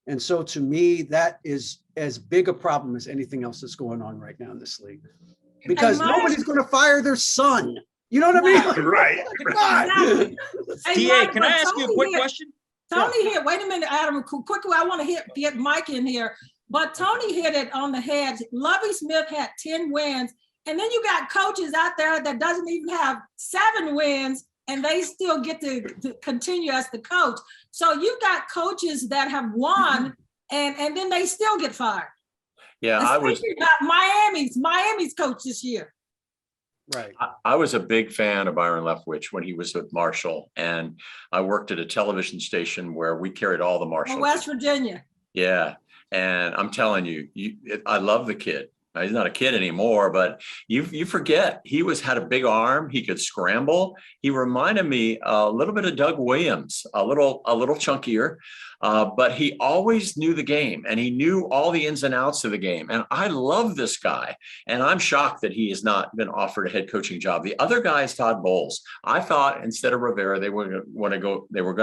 C: And so to me, that is as big a problem as anything else that's going on right now in this league. Because
E: my-
C: nobody's going to fire their son. You know what I mean?
A: Right.
C: Come on.
E: Exactly. Hey,
D: DA,
E: Mike,
D: can
E: but
D: I ask you a
E: Tony
D: quick
E: here-
D: question?
E: Tony here, wait a minute, Adam, quickly, I want to get Mike in here. But Tony hit it on the head. Lovie Smith had 10 wins. And then you got coaches out there that doesn't even have 7 wins and they still get to continue as the coach. So you've got coaches that have won and then they still get fired.
F: Yeah,
E: Especially about Miami's coach this year.
C: Right.
F: I was a big fan of Byron Leftwich when he was with Marshall, and I worked at a television station where we carried all the Marshall.
E: From West Virginia.
F: Yeah, and I'm telling you, I love the kid. Now, he's not a kid anymore, but you forget he had a big arm. He could scramble. He reminded me a little bit of Doug Williams, a little chunkier, but he always knew the game and he knew all the ins and outs of the game. And I love this guy, and I'm shocked that he has not been offered a head coaching job. The other guy is Todd Bowles. I thought instead of Rivera, they were going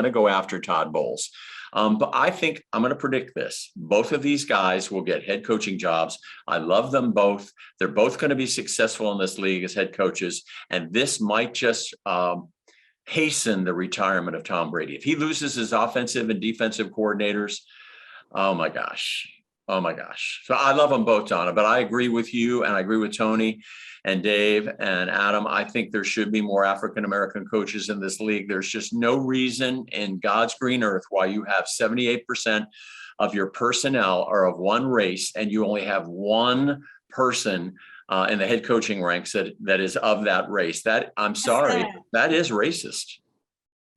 F: to go after Todd Bowles. But I think I'm going to predict this. Both of these guys will get head coaching jobs. I love them both. They're both going to be successful in this league as head coaches. And this might just hasten the retirement of Tom Brady. If he loses his offensive and defensive coordinators, oh my gosh. Oh my gosh. So I love them both, Donna, but I agree with you and I agree with Tony and Dave and Adam. I think there should be more African-American coaches in this league. There's just no reason in God's green earth why you have 78% of your personnel are of one race and you only have one person in the head coaching ranks that is of that race. That, I'm sorry, that is racist.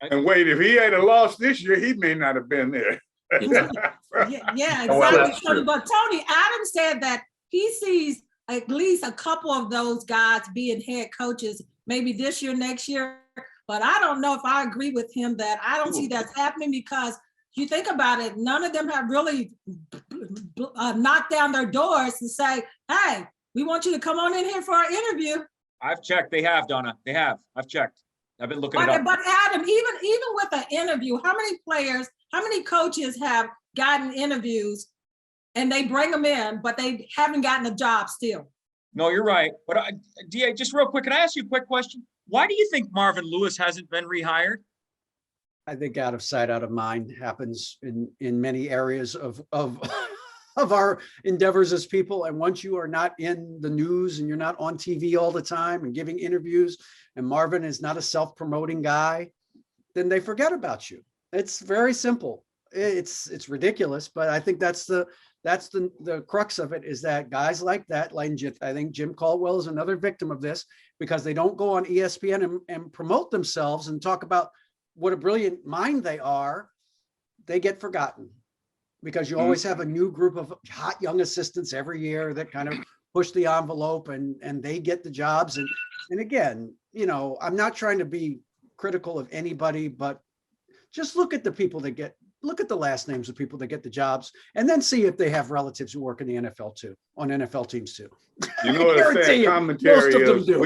A: And wait, if he had lost this year, he may not have been there.
E: Yeah,
F: Oh, well,
E: exactly.
F: that's true.
E: But Tony, Adam said that he sees at least a couple of those guys being head coaches, maybe this year, next year. But I don't know if I agree with him that I don't see that's happening because you think about it, none of them have really knocked down their doors to say, hey, we want you to come on in here for our interview.
D: I've checked. They have, Donna. They have. I've checked. I've been looking it up.
E: But Adam, even with an interview, how many coaches have gotten interviews and they bring them in, but they haven't gotten a job still?
D: No, you're right. But DA, just real quick, can I ask you a quick question? Why do you think Marvin Lewis hasn't been rehired?
C: I think out of sight, out of mind happens in many areas of of our endeavors as people. And once you are not in the news and you're not on TV all the time and giving interviews, and Marvin is not a self-promoting guy, then they forget about you. It's very simple. It's ridiculous, but I think that's the crux of it, is that guys like that, like I think Jim Caldwell is another victim of this, because they don't go on ESPN and promote themselves and talk about what a brilliant mind they are. They get forgotten because you always have a new group of hot young assistants every year that kind of push the envelope and they get the jobs. And again, you know, I'm not trying to be critical of anybody, but just look at the people that get look at the last names of people that get the jobs, and then see if they have relatives who work in the NFL too, on NFL teams too.
A: You know what the sad commentary
C: most of them
A: is?
C: do.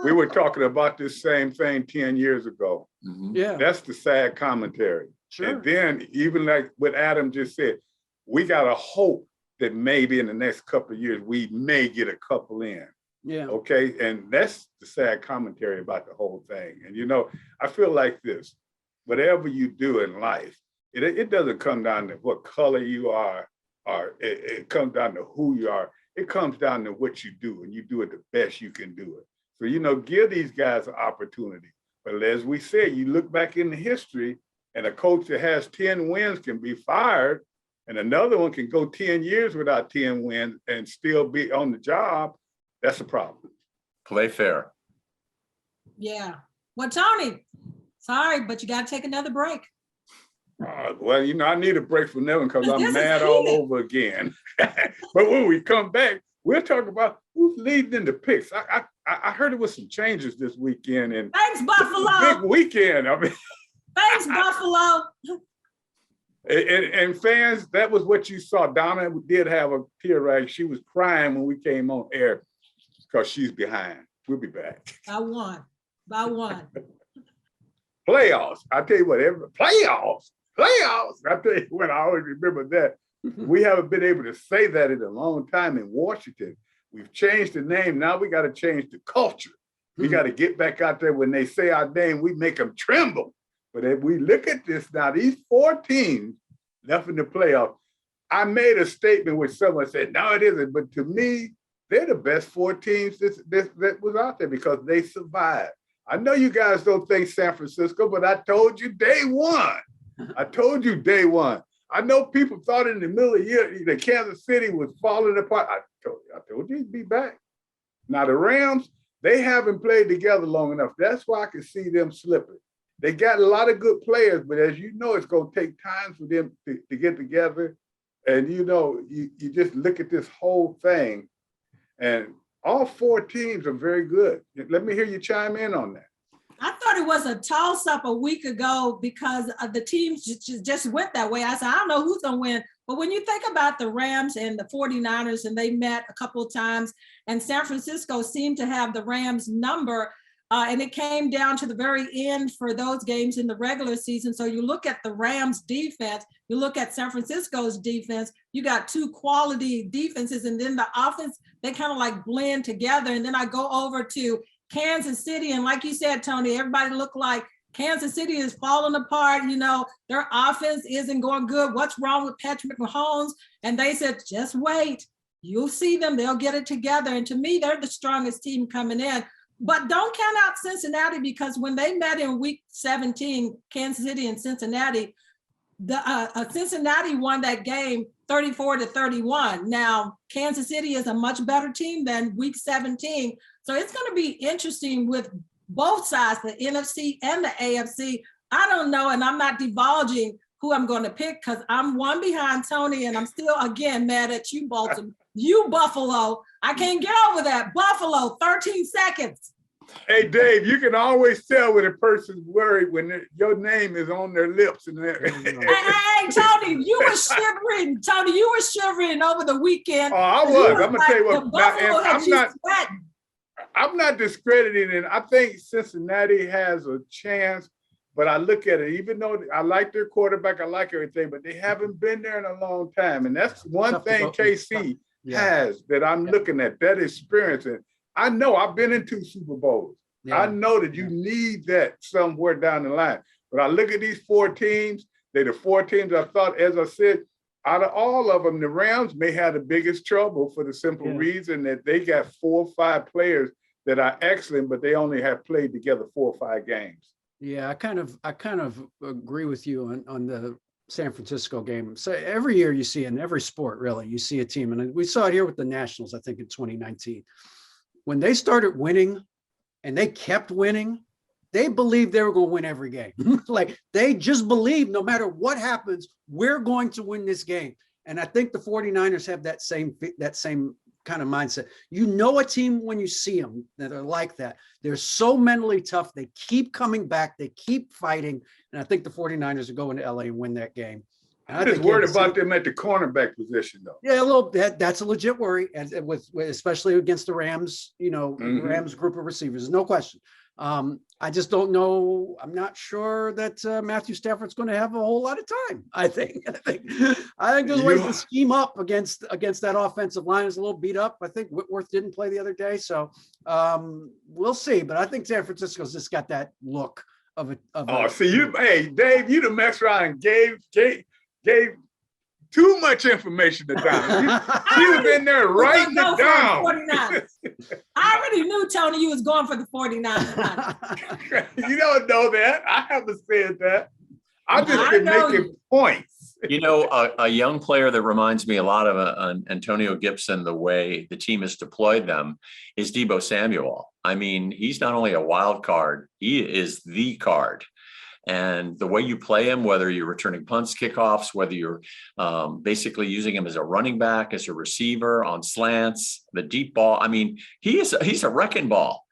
A: We were talking about this same thing 10 years ago.
C: Yeah,
A: That's the sad commentary.
C: sure.
A: And then even like what Adam just said, we got to hope that maybe in the next couple of years, we may get a couple in.
C: Yeah.
A: Okay. And that's the sad commentary about the whole thing. And, you know, I feel like this, whatever you do in life, it doesn't come down to what color you are, or it comes down to who you are. It comes down to what you do, and you do it the best you can do it. So, you know, give these guys an opportunity. But as we said, you look back in the history, and a coach that has 10 wins can be fired, and another one can go 10 years without 10 wins and still be on the job. That's a problem.
F: Play fair.
E: Yeah. Well, Tony, sorry, but you got to take another break.
A: Well, you know, I need a break from them because
E: This
A: I'm
E: is
A: mad all
E: heated.
A: over again. But when we come back, we'll talk about who's leading in the picks. I heard it was some changes this weekend, and
E: Thanks, Buffalo.
A: big weekend. I mean,
E: Thanks, Buffalo.
A: and fans, that was what you saw. Donna did have a tear rag. She was crying when we came on air because she's behind. We'll be back.
E: By one. By one.
A: Playoffs. I tell you what, playoffs. I tell you what, I always remember that. We haven't been able to say that in a long time in Washington. We've changed the name. Now we got to change the culture. We got to get back out there. When they say our name, we make them tremble. But if we look at this now, these 4 teams left in the playoff, I made a statement which someone said, no, it isn't. But to me, they're the best 4 teams that was out there because they survived. I know you guys don't think San Francisco, but I told you day one. I know people thought in the middle of the year that Kansas City was falling apart. I told you he'd be back. Now the Rams, they haven't played together long enough. That's why I can see them slipping. They got a lot of good players, but as you know, it's going to take time for them to get together. And you know, you just look at this whole thing, and all 4 teams are very good. Let me hear you chime in on that.
E: I thought it was a toss-up a week ago because the teams just went that way. I said, I don't know who's going to win. But when you think about the Rams and the 49ers, and they met a couple of times, and San Francisco seemed to have the Rams number, and it came down to the very end for those games in the regular season. So you look at the Rams defense, you look at San Francisco's defense, you got 2 quality defenses, and then the offense, they kind of like blend together. And then I go over to Kansas City, and like you said, Tony, everybody looked like Kansas City is falling apart. You know, their offense isn't going good. What's wrong with Patrick Mahomes? And they said, just wait. You'll see them. They'll get it together. And to me, they're the strongest team coming in. But don't count out Cincinnati, because when they met in week 17, Kansas City and Cincinnati, the Cincinnati won that game 34-31. Now, Kansas City is a much better team than week 17. So it's going to be interesting with both sides, the NFC and the AFC. I don't know, and I'm not divulging who I'm going to pick because I'm one behind Tony, and I'm still, again, mad at you, Baltimore. You, Buffalo. I can't get over that. Buffalo, 13 seconds.
A: Hey, Dave, you can always tell when a person's worried when your name is on their lips. And
E: Hey, Tony, you were shivering. Tony, you were shivering over the weekend.
A: Oh, I was. I'm going to tell you what. I'm not discrediting it. I think Cincinnati has a chance, but I look at it, even though I like their quarterback, I like everything, but they haven't been there in a long time. And that's one thing KC has that I'm looking at, that experience. And I know I've been in 2 Super Bowls. Yeah. I know that you need that somewhere down the line. But I look at these 4 teams, they're the 4 teams I thought, as I said, out of all of them, the Rams may have the biggest trouble for the simple reason that they got 4 or 5 players that are excellent, but they only have played together 4 or 5 games.
C: Yeah, I kind of agree with you on the San Francisco game. So every year you see in every sport, really, you see a team, and we saw it here with the Nationals, I think in 2019. When they started winning and they kept winning, they believed they were going to win every game. Like they just believe no matter what happens, we're going to win this game. And I think the 49ers have that same kind of mindset. You know a team when you see them that are like that. They're so mentally tough. They keep coming back. They keep fighting. And I think the 49ers will go into LA and win that game.
A: I'm just worried about them at the cornerback position, though.
C: Yeah, a little bit. That's a legit worry, and with especially against the Rams, Rams group of receivers, no question. I just don't know. I'm not sure that Matthew Stafford's going to have a whole lot of time. I think there's ways to scheme up against that offensive line. Is a little beat up. I think Whitworth didn't play the other day, so we'll see. But I think San Francisco's just got that look of a.
A: Hey, Dave, you done messed around and gave too much information to Donna. She was in there writing it down.
E: I already knew, Tony, you was going for the 49ers.
A: You don't know that. I haven't said that. I've just been making points.
F: A young player that reminds me a lot of Antonio Gibson, the way the team has deployed them, is Deebo Samuel. I mean, he's not only a wild card, he is the card. And the way you play him, whether you're returning punts, kickoffs, whether you're basically using him as a running back, as a receiver, on slants, the deep ball, I mean, he's a wrecking ball.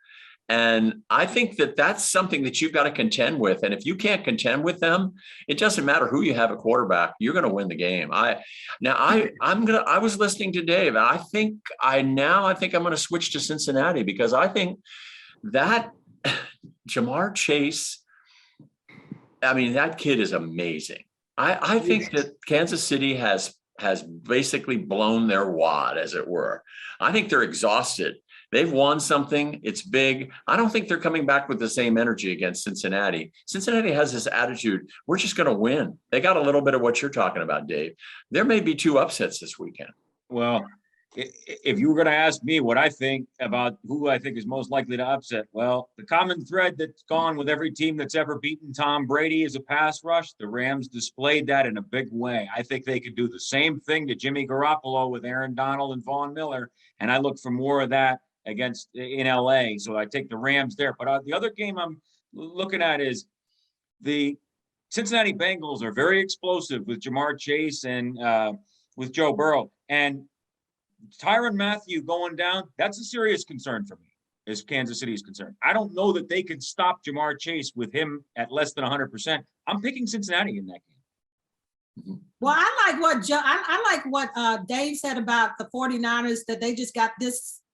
F: And I think that that's something that you've got to contend with. And if you can't contend with them, it doesn't matter who you have at quarterback, you're going to win the game. I was listening to Dave, and I think I'm going to switch to Cincinnati, because I think that Jamar Chase, I mean, that kid is amazing. I think that Kansas City has basically blown their wad, as it were. I think they're exhausted. They've won something. It's big. I don't think they're coming back with the same energy against Cincinnati. Cincinnati has this attitude, we're just going to win. They got a little bit of what you're talking about, Dave. There may be 2 upsets this weekend.
D: Well, if you were going to ask me what I think about who I think is most likely to upset, well, the common thread that's gone with every team that's ever beaten Tom Brady is a pass rush. The Rams displayed that in a big way. I think they could do the same thing to Jimmy Garoppolo with Aaron Donald and Von Miller, and I look for more of that in LA. So I take the Rams there. But the other game I'm looking at is the Cincinnati Bengals are very explosive with Jamar Chase and with Joe Burrow. And Tyrann Mathieu going down, that's a serious concern for me, as Kansas City is concerned. I don't know that they can stop Jamar Chase with him at less than 100%. I'm picking Cincinnati in that game.
E: Well, I like what Dave said about the 49ers, that they just got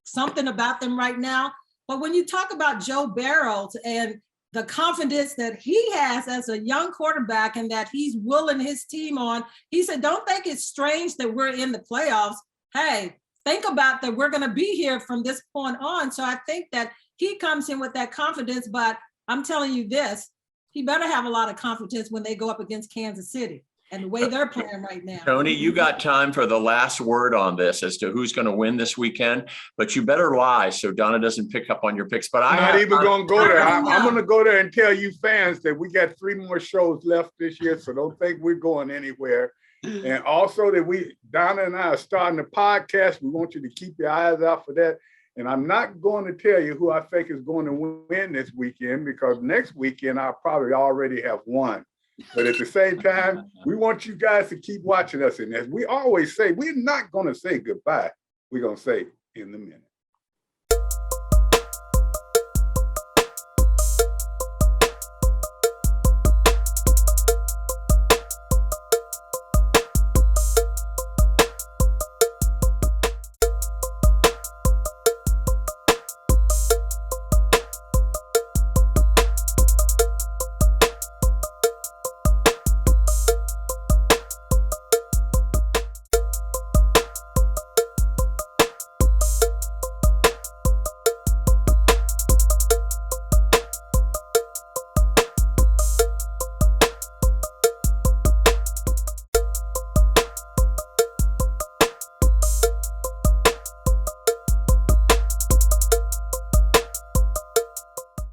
E: something about them right now. But when you talk about Joe Burrow and the confidence that he has as a young quarterback and that he's willing his team on, he said, don't think it's strange that we're in the playoffs. Hey, think about that we're going to be here from this point on. So I think that he comes in with that confidence, but I'm telling you this, he better have a lot of confidence when they go up against Kansas City and the way they're playing right now.
F: Tony, you got time for the last word on this as to who's going to win this weekend, but you better lie so Donna doesn't pick up on your picks. But I'm
A: not even going to go there. I'm going to go there and tell you fans that we got 3 more shows left this year, so don't think we're going anywhere. And also that Donna and I are starting a podcast. We want you to keep your eyes out for that. And I'm not going to tell you who I think is going to win this weekend, because next weekend I'll probably already have won. But at the same time, we want you guys to keep watching us. And as we always say, we're not going to say goodbye. We're going to say in the minute.